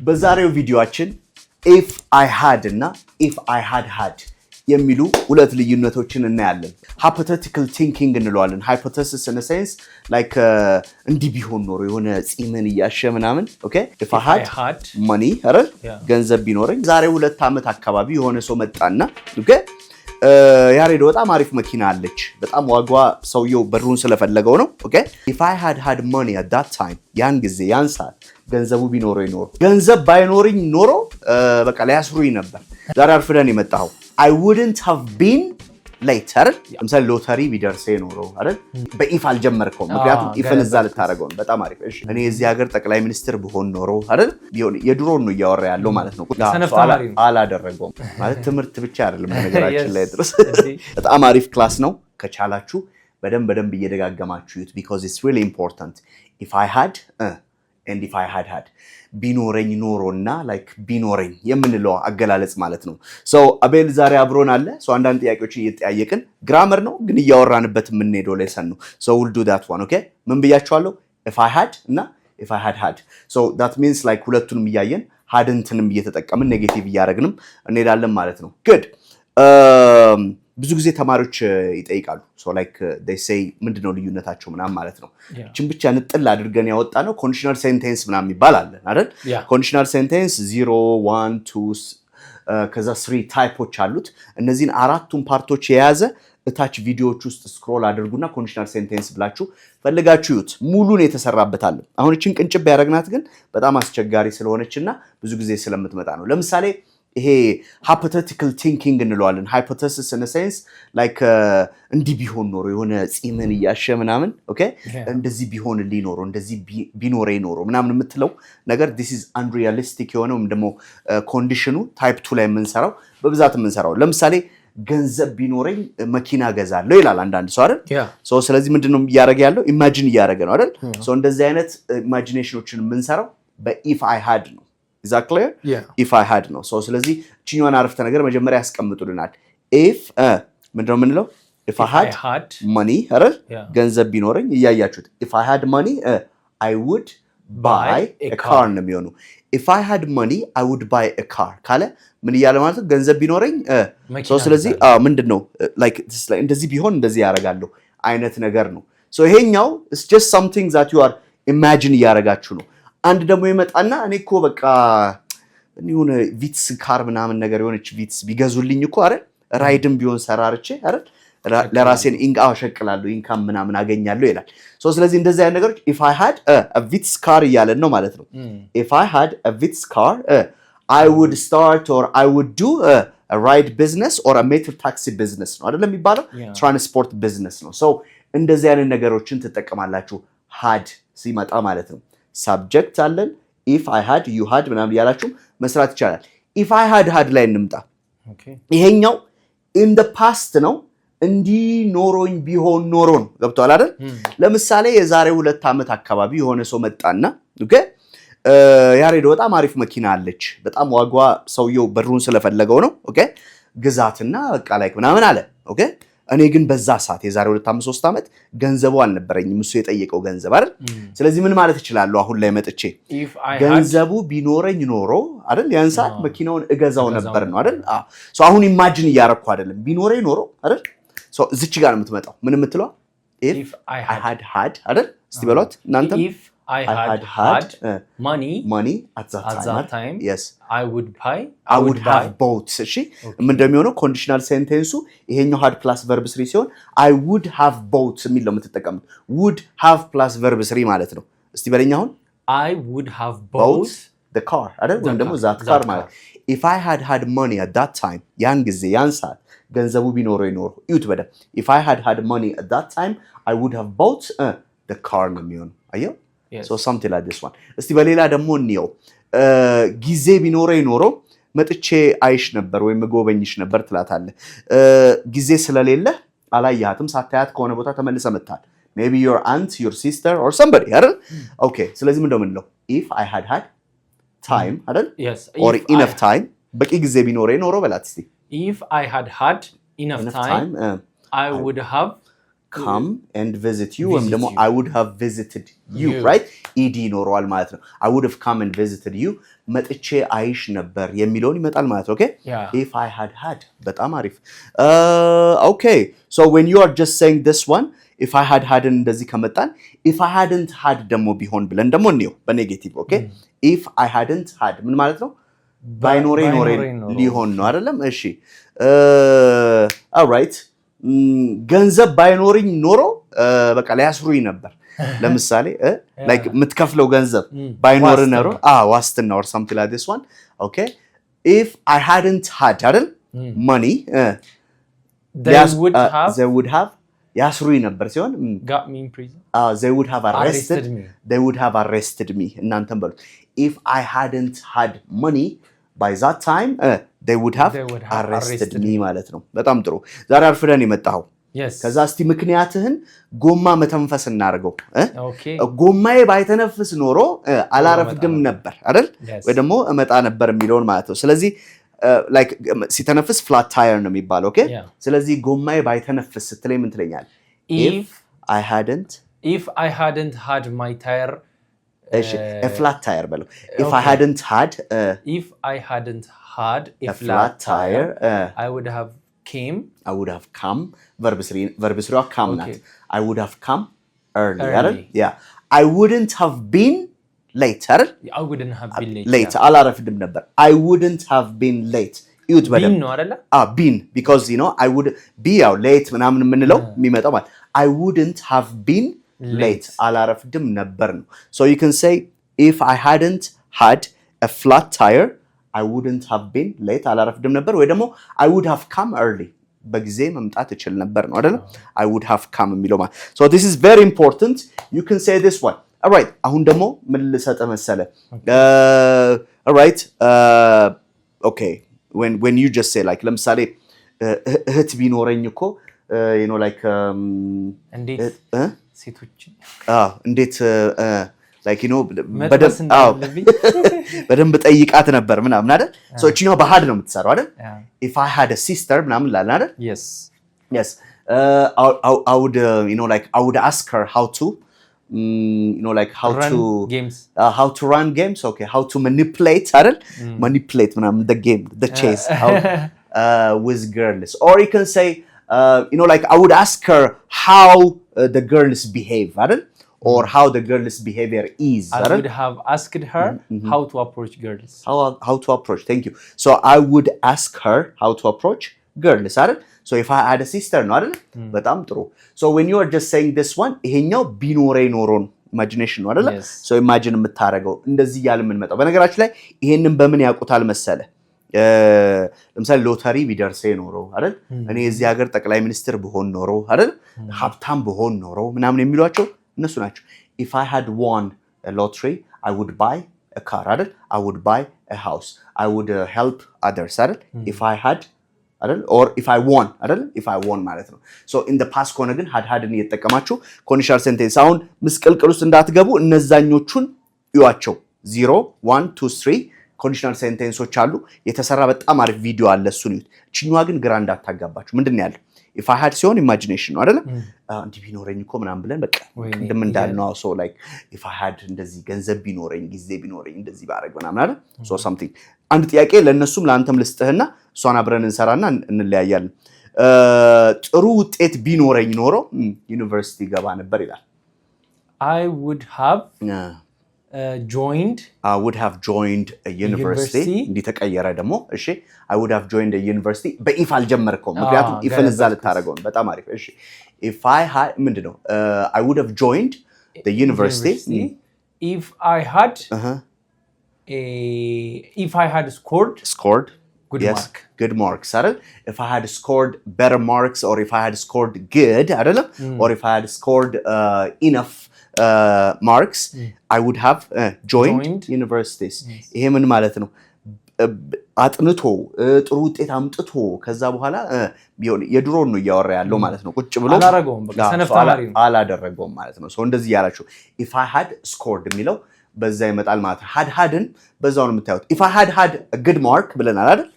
በዛሬው ቪዲዮአችን if I had እና if I had የሚሉ ሁለት ልዩነቶችን እናያለን። hypothetical thinking እንለዋለን። hypothesis in a sense like እንዲህ ቢሆን ኖሮ የሆነ ጺምን ያሸ ምናምን okay if I had money አይደል ገንዘብ ቢኖረኝ ዛሬ 2 ዓመት አካባቢ የሆነ ሰው መጣና okay ያሬድ በጣም አሪፍ መኪና አለች በጣም ዋጋዋ ሰውየው በሩን ስለፈለገው ነው okay if I had money at that time ያን ጊዜ ያን ሰዓት ገንዘቡ ቢኖረኝ ኖሮ ገንዘብ ባይኖርኝ ኖሮ በቃ ሊያስሩኝ ነበር ዛሬ አርፍደን የመጣው I wouldn't have been later ለምሳሌ ሎተሪ ቢደርሰኝ ኖሮ አይደል በኢፍ አልጀመርከውም ምክንያቱም ኢፍን እዛ ልታረገው ነው በጣም አሪፍ እሺ እኔ እዚህ ሀገር ጠቅላይ ሚኒስትር ብሆን ኖሮ አይደል ቢሆን የድሮን ነው ያወራ ያለው ማለት ነው አላደረገውም ማለት ትምህርት ብቻ አይደለም ነገራችን ላይ ድረስ በጣም አሪፍ ክላስ ነው ከቻላችሁ በደንብ እየደጋገማችሁት because it's really important if I had and if I had ቢኖረኝ ኖሮና like ቢኖረኝ የምንለው አገላለጽ ማለት ነው so አቤል ዛሬ አብሮን አለ so አንዳንድ ጥያቄዎች እየተጠያየቅን ግራመር ነው ግን እያወራንበት የምንሄደው ሌሰን ነው so we'll do that one okay ምን ብያችኋለሁ if I had እና if I had so that means like ሁለቱንም እያየን hadንትንም እየተጠቀምን ኔጌቲቭ እያደረግንም እንሄዳለን ማለት ነው good ብዙ ጊዜ ተማሪዎች ይጠይቃሉ so like they say ምንድነው ልዩነታቸው ምናምን ማለት ነው እቺን ብቻ ንጥል አድርገን ያወጣ ነው ኮንዲሽናል ሴንቴንስ ምናምን ይባላል አይደል ኮንዲሽናል ሴንቴንስ 0 1 2 ከዛ 3 ታይፖች አሉት እነዚህን አራቱን ፓርቶች የያዘ እታች ቪዲዮዎች ውስጥ ስክሮል አድርጉና ኮንዲሽናል ሴንቴንስ ብላችሁ ፈልጋችሁት ሙሉን የተሰራበታል አሁን እቺን ቅንጭብ ያረግናት ግን በጣም አስቸጋሪ ስለሆነችና ብዙ ጊዜ ስለምትመጣ ነው ለምሳሌ ይሄ hypothetical thinking እንለዋለን hypothesis in a sense like እንዲህ ቢሆን ኖሮ የሆነ ጺምን ያሸ ምናምን okay እንደዚህ ቢሆን ሊኖር እንደዚህ ቢኖር ይኖር ምናምን የምትለው ነገር this is unrealistic የሆነው ደግሞ ኮንዲሽኑ ታይፕ 2 ላይ የምንሰራው በብዛት የምንሰራው ለምሳሌ ገንዘብ ቢኖረኝ መኪና ገዛለሁ ይላል አንዳንድ ሰው አይደል so ስለዚህ ምንድነው ያረጋ ያለው ኢማጂን ያረጋ ነው አይደል so እንደዚህ አይነት ኢማጂኔሽኖችን የምንሰራው በኢፍ I had ነው Is that clear? Yeah. If I had no. So ስለዚህ ቺኛውን አረፍተ ነገር መጀመሪያ ያስቀምጡልናል. If ምንድነው ምንለው? If I had money, አይደል? ገንዘብ ቢኖረኝ እያያችሁት. If I had money, I would buy a car ነው የሚሆነው. If I had money, I would buy a car. ካለ ምን ይያለ ማለት ነው? ገንዘብ ቢኖረኝ so ስለዚህ ምንድነው like እንደዚህ ቢሆን እንደዚህ ያረጋለሁ አይነት ነገር ነው. So ይሄኛው is just something that you are imagine ያረጋችሁ ነው. አንድ ደግሞ ይመጣና እኔ እኮ በቃ የሆነ ቪትስ ካር ምናምን ነገር የሆነች ቪትስ ቢገዙልኝ እኮ አይደል ራይድም ቢሆን ሰራርቼ አይደል ለራሴን ኢንካም አሸቅላለሁ ኢንካም ምናምን አገኛለሁ ይላል ሶ ስለዚህ እንደዚህ አይነት ነገሮች if I had a Vitz car እያለን ነው ማለት ነው if I had a Vitz car I would start or I would do a ride business or a meter taxi business ነው አይደል የሚባለው transport business ነው so እንደዚህ አይነት ነገሮችን ተጠቀማላችሁ had ሲመጣ ማለት ነው subject አለን if I had you had ምናምን ያላችሁ መስራት ይቻላል if I had ላይ እንምጣ ይሄኛው in the past ነው እንዲ ኖሮኝ ቢሆን ኖሮ ነው ገብቷል አይደል ለምሳሌ የዛሬ 2 ዓመት አካባቢ የሆነ ሰው መጣና okay ያሬድ በጣም አሪፍ መኪና አለች በጣም ዋጋዋ ሰውየው በሩን ስለፈለገው ነው okay ግዛትና በቃ ላይክ ምናምን አለ okay እኔ ግን በዛ ሰዓት የዛሬ 2 ዓመት 3 ዓመት ገንዘቡ አልነበረኝም እሱ የጠየቀው ገንዘብ አይደል ስለዚህ ምን ማለት ይችላል አሁን ላይ መጥቼ ገንዘቡ ቢኖረኝ ኖሮ አይደል ያን ሰዓት መኪናውን እገዛው ነበር ነው አይደል ሶ አሁን ኢማጂን ያረኩ አይደለም ቢኖረኝ ኖሮ አይደል ሶ እዚች ጋር ነው የምትመጣው ምን የምትለው if I had አይደል እስቲ በሏት እናንተ if I had money at that time yes I would have bought እሺ ምን እንደሚሆነው ኮንዲሽናል ሴንቴንሱ ይሄኛው had plus verb 3 ሲሆን I would have bought የሚል ነው የምትጠቀሙት would have plus verb 3 ማለት ነው እስቲ በለኝ አሁን I would have bought the car አይደል ወይም ደግሞ that car ማለት if I had money at that time ያን ጊዜ ያን ሰዓት ገንዘቡ ቢኖረኝ ኖሮ ይሁት በደ if I had money at that time I would have bought the car ነው የሚሆነው አየው so something like this one እስቲ በሌላ ደግሞ እንየው ጊዜ ቢኖረኝ ኖሮ መጥቼ አይሽ ነበር ወይ መጎበኝሽ ነበር ትላታለ ጊዜ ስለሌለ አላያትም ሳታያት ከሆነ ቦታ ተመልሰ መጣል maybe your aunt your sister or somebody አይደል okay ስለዚህ ምን እንደምንለው if I had time አይደል or enough time በቂ ጊዜ ቢኖረኝ ኖሮ በላት እስቲ if I had enough time I would have come and visit you ወይም ደግሞ I would have visited you right ed ይኖረዋል ማለት ነው I would have come and visited you መጥቼ አይሽ ነበር የሚለውን ይመጣል ማለት ነው okay if I had በጣም አሪፍ okay so when you are just saying this one if I had እንደዚህ ከመጣን if I hadn't had ደግሞ ቢሆን ብለን ደግሞ እንየው በኔጌቲቭ okay if I hadn't had ምን ማለት ነው ባይኖሬ ኖሬ ሊሆን ነው አይደለም እሺ all right ገንዘብ ባይኖርኝ ኖሮ በቃ ሊያስሩኝ ነበር ለምሳሌ like የምትከፍለው ገንዘብ ባይኖር ኖሮ ዋስትና or something like this one okay if I hadn't had አይደል money they would have ያስሩኝ ነበር ሲሆን got me in prison they would have arrested me እናንተም በሉት if I hadn't had money by that time they would have arrested me ማለት ነው በጣም ጥሩ ዛሬ አርፍደን የመጣው ከዛ እስቲ ምክንያትህን ጎማ መተንፈስ እናርገው ጎማዬ ባይተነፍስ ኖሮ አላረፍድም ነበር አይደል ወይ ደግሞ እመጣ ነበር የሚለውን ማለት ነው ስለዚህ like ሲተነፍስ flat tire ነው የሚባለው okay ስለዚህ ጎማዬ ባይተነፍስ ስትለኝ ምን ትለኛል if I hadn't had my tire a flat tire በለው if I hadn't had a flat tire I would have come verb 3 come not I would have come early. Yeah I wouldn't have been late I wouldn't have been late አላረፍድም ነበር I wouldn't have been late ይውት በደም ነው አይደለ been because you know I would be late ምናምን የምንለው የሚመጣው ማለት I wouldn't have been late አላረፍድም ነበር ነው so you can say if I hadn't had a flat tire I wouldn't have been late አላረፍድም ነበር ወይ ደግሞ I would have come early በጊዜ መምጣት እችል ነበር ነው አይደል I would have come የሚለው ማለት so this is very important you can say this one all right አሁን ደግሞ ምን ልሰጥ መሰለ all right okay when you just say like ለምሳሌ እህት ቢኖረኝ እኮ you know like እንዴት ሴቶች እንዴት like you know በደንብ ጠይቃት ነበር ምናምን አይደል so እቺኛው በሃድ ነው የምትሰራው አይደል if I had a sister ምናምን ላል አይደል yes I would you know like I would ask her how to you know like how to run games okay how to manipulate አይደል manipulate ምናምን the game the chase how with girls or you can say you know like I would ask her how the girls behave አይደል or how the girl's behavior is I would have asked her how to approach girls how to approach thank you so I would ask her how to approach girls አይደል so if I had a sister ነው አይደል በጣም ጥሩ so when you are just saying this one ይሄኛው ቢኖሬ ኖሮን imagination ነው አይደል so imagine የምታረገው እንደዚህ ያለ ምን መጣው በነገራችን ላይ ይሄንን በምን ያውቁታል መሰለ ለምሳሌ ሎተሪ ቢደርሰ ኖሮ አይደል እኔ እዚህ ሀገር ጠቅላይ ሚኒስትር ብሆን ኖሮ አይደል ሀብታም ብሆን ኖሮ ምናምን የሚሏቸው እነሱ ናቸው if I had won a lottery I would buy a car አይደል I would buy a house I would help others አይደል if I had አይደል or if I won አይደል if I won ማለት ነው so in the past ከሆነ ግን hadን እየተጠቀማችሁ conditional sentence አሁን ምስቅልቅል ውስጥ እንዳትገቡ እነዛኞቹን ይዋቸው 0 1 2 3 conditional sentenceዎች አሉ የተሰራ በጣም አሪፍ ቪዲዮ አለ እሱን ይዩት እቺኛዋ ግን ግራ እንዳታጋባችሁ ምንድነው ያለው if I had ሲሆን imagination ነው አይደል እንዲ ቢኖረኝ እኮ ምናምን ብለን በቃ እንደም እንዳልነው so like if I had እንደዚህ ገንዘብ ቢኖረኝ ጊዜ ቢኖረኝ እንደዚህ ባረግ ምናምን አይደል so something አንድ ጥያቄ ለነሱም ለአንተም ልስጥህና እሷን አብረን እንሰራና እንለያያለን ጥሩ ውጤት ቢኖረኝ ኖሮ ዩኒቨርሲቲ ገባ ነበር ይላል I would have joined a university እንዲ ተቀየረ ደግሞ እሺ I would have joined a university በኢፍ አልጀመርከው ምክንያቱም ኢፍን እዛ ልታረገው በጣም አሪፍ እሺ if I had ምንድነው I would have joined the university if I had scored good marks አይደል if I had scored better marks or if I had scored good አይደል or if I had scored enough marks I would have joined universities ይሄ ምን ማለት ነው አጥንቶ ጥሩ ውጤት አምጥቶ ከዛ በኋላ ቢሆን የድሮን ነው ያወራ ያለው ማለት ነው ቁጭ ብሎ አላረገውም በቃ ሰነፍ ተማሪ ነው አላደረገውም ማለት ነው ሶ እንደዚህ ያላችሁ if I had scored የሚለው በዛ ይመጣል ማለት hadን በዛው ነው የምታዩት if I had a good mark ብለናል አይደል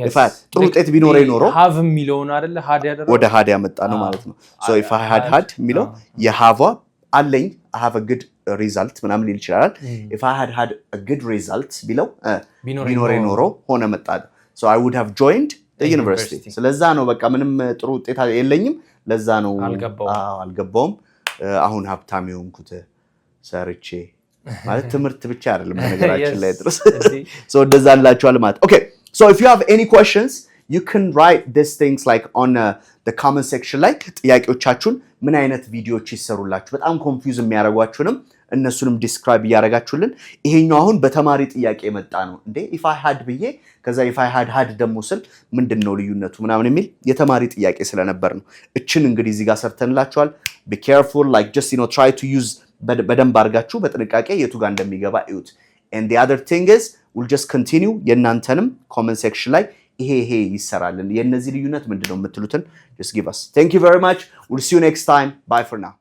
if I ጥሩ ውጤት ቢኖረኝ ኖሮ have የሚለውን አይደለ had ያደረገው ወደ had ያመጣ ነው ማለት ነው so if I had የሚለው የሃቭ አለኝ I have a good result ምናምን ሊል ይችላል if I had a good result ቢለው ቢኖረኝ ኖሮ ሆነ መጣ so I would have joined the university ስለዛ ነው በቃ ምንም ጥሩ ውጤት የለኝም ለዛ ነው አልገባውም አሁን ሀብታም የሆንኩት ሰርቼ ማለት ትምህርት ብቻ አይደለም ነገራችን ላይ ድረስ so እንደዛ አላችኋል ማለት okay so if you have any questions you can write these things like on the comment section like ጥያቄዎቻችሁን ምን አይነት ቪዲዮዎች ይሰሩላችሁ በጣም ኮንፊውዝ የሚያረጋችሁንም እነሱንም ዲስክራይብ ያረጋችሁልን ይሄኛው አሁን በተማሪ ጥያቄ መጣ ነው እንዴ if I had ብዬ ከዛ if I had ደሞ ስል ምንድነው ልዩነቱ ምናምን የሚል የተማሪ ጥያቄ ስለነበር ነው እችን እንግዲህ እዚህ ጋር ሰርተንላችኋል be careful like just try to use በደንብ አርጋችሁ በጥንቃቄ የቱ ጋር እንደሚገባ እዩት and the other thing is we'll just continue የናንተንም comment section ላይ ይሄ ይሰራልን የነዚህ ልዩነት ምንድነው የምትሉትን just give us thank you very much we'll see you next time bye for now